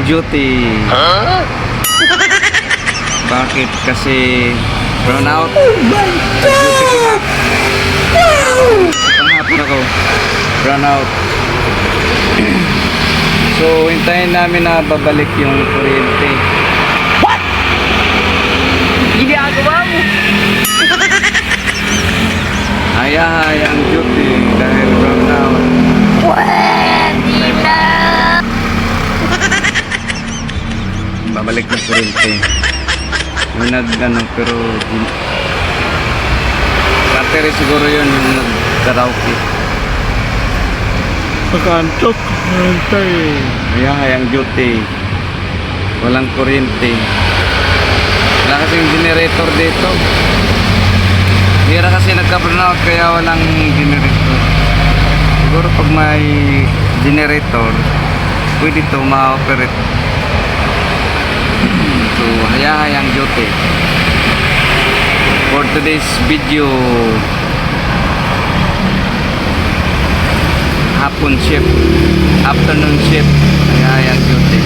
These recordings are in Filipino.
duty. Bakit? Kasi brown out. Duty ko na. Panghapon ako. Brown out. So, hintayin namin na babalik yung kuryente. What? Ginagawa mo? Hayahay ang duty dahil brown out. Pwede na. Babalik ng kuryente. Yung nag-ano, pero battery siguro yun yung nag-karaoke. Pagkantok. Hayahay ang duty. Walang kuryente. Wala kasing generator dito. Hira kasi nagka-brownout kaya walang generator. Siguro pag may generator, pwede ito ma-operate. So, hayahay ang duty. For today's video, hapon shift, afternoon shift, hayahay ang duty.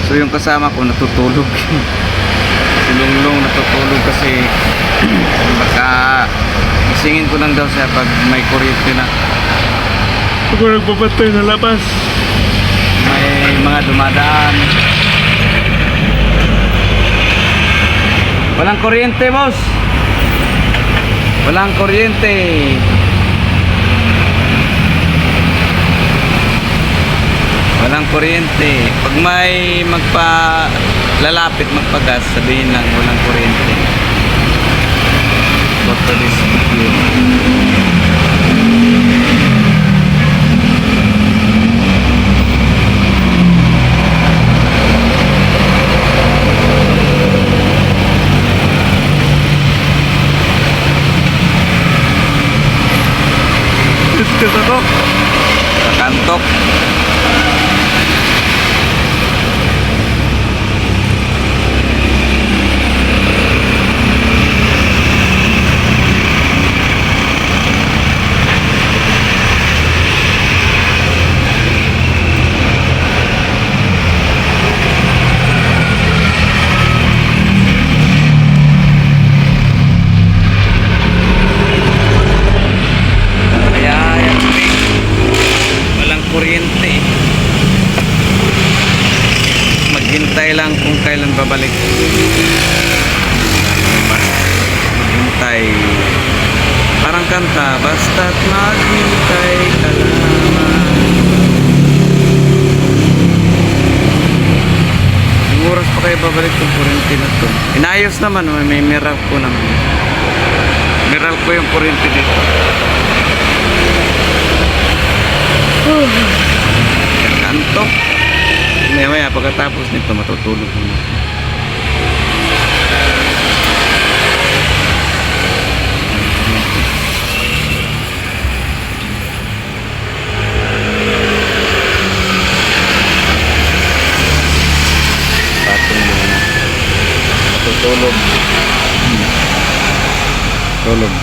So yung kasama ko natutulog. Si Lunglong natutulog kasi baka gisingin ko lang daw siya pag may kuryente na. Ako nagpapatay na labas. May mga dumadaan. Walang kuryente, boss. Walang kuryente. Walang kuryente. Pag may lalapit magpagas, sabihin lang walang kuryente. For this video. Discuss ako. Kakantok. Kuryente. Maghintay lang kung kailan babalik. Maghintay. Parang kanta, basta't maghintay ka lamang. Yung oras pa kayo babalik yung kuryente na to. Inayos naman, may miral ko naman. Miral ko yung kuryente dito. Kantok. Maya pagkatapos nito matutulog mo. Patong muna. Matutulog. Tulog.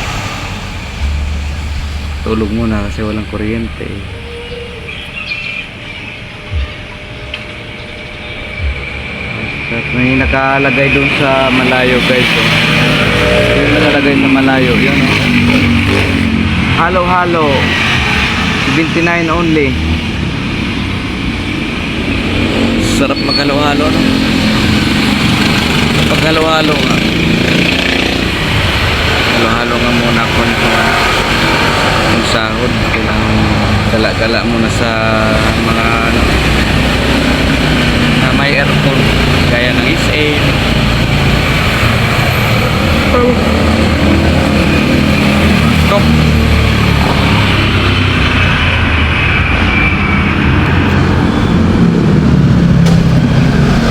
Tulog muna kasi walang kuryente. At may nakalagay doon sa malayo, guys. Yung nakalagay sa malayo, yun. Halo-halo 79 only. Sarap maghalo-halo, no? Kapag halo-halo nga, halo-halo nga muna kung sahod. Kailangan gala-gala muna sa mga may aircon gaya ng SA. Stop.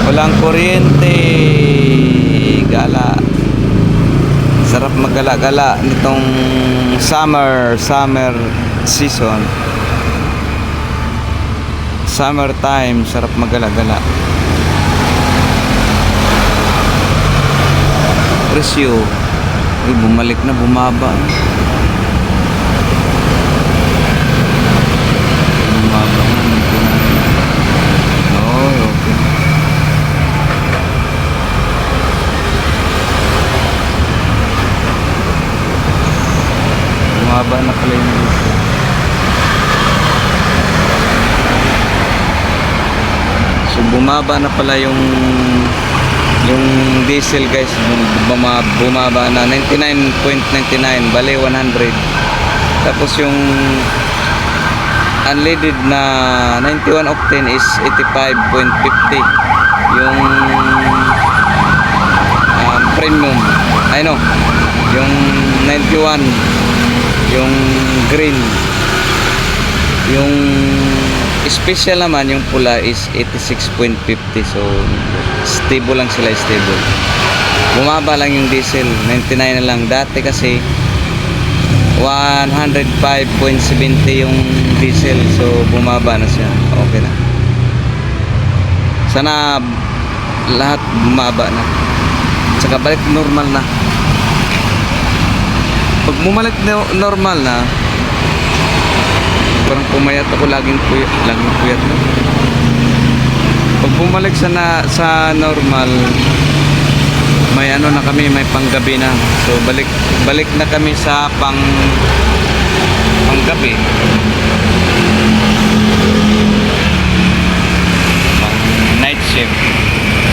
Walang kuryente. Gala. Sarap maggala-gala nitong summer season. Summer time, sarap maggala-gala. presyo, bumalik na, bumaba. Bumaba na. Oh, okay. Bumaba na pala yung diesel. So bumaba na pala yung diesel guys, bumaba na 99.99, bale 100. Tapos yung unleaded na 91 octane is 85.50. Yung premium, ay no, yung 91, yung green, yung special naman, yung pula is 86.50. So stable lang sila, stable. Bumaba lang yung diesel, 99 na lang. Dati kasi 105.70 yung diesel. So bumaba na siya. Okay na. Sana lahat bumaba na. Tsaka balik normal na. Pag bumalik normal na, parang pumayat ako, laging puyat na. Pag bumalik sa normal, may ano na kami, may panggabi na. So balik na kami sa panggabi. Pang night shift.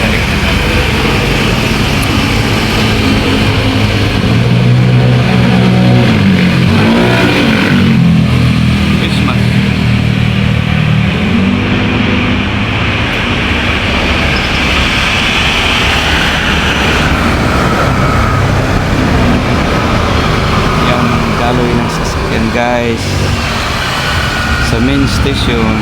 Balik na kami. Christmas. Daloy ng sasakyan guys sa main station.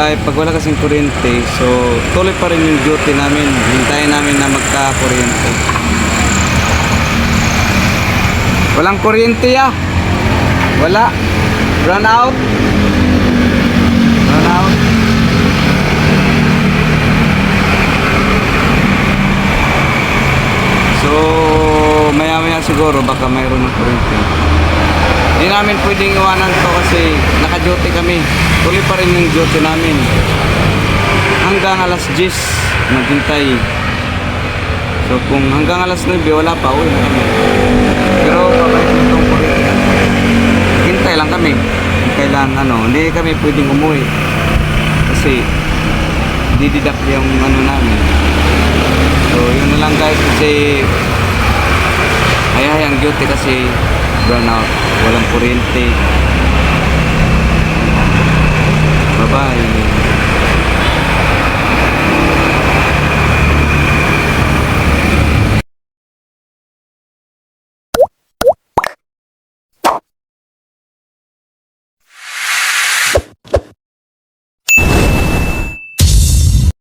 Pag wala kasing kuryente, so tuloy pa rin yung duty namin. Hintayin namin na magka-kuryente. Walang kuryente ya. Wala. Run out. Run out. So maya-maya siguro baka mayroon ng kuryente. Hindi namin pwedeng iwanan to kasi naka-duty kami. Tuloy pa rin yung duty namin. Hanggang alas 10 maghintay. So kung hanggang alas 9 wala pa, uwi na kami. Pero babalik itong kuryente. Hintay lang kami. Kailan hindi kami pwedeng umuwi. Kasi dididak yung namin. So yun na lang guys, kasi hayang duty kasi burnout, walang kuryente. Bye bye.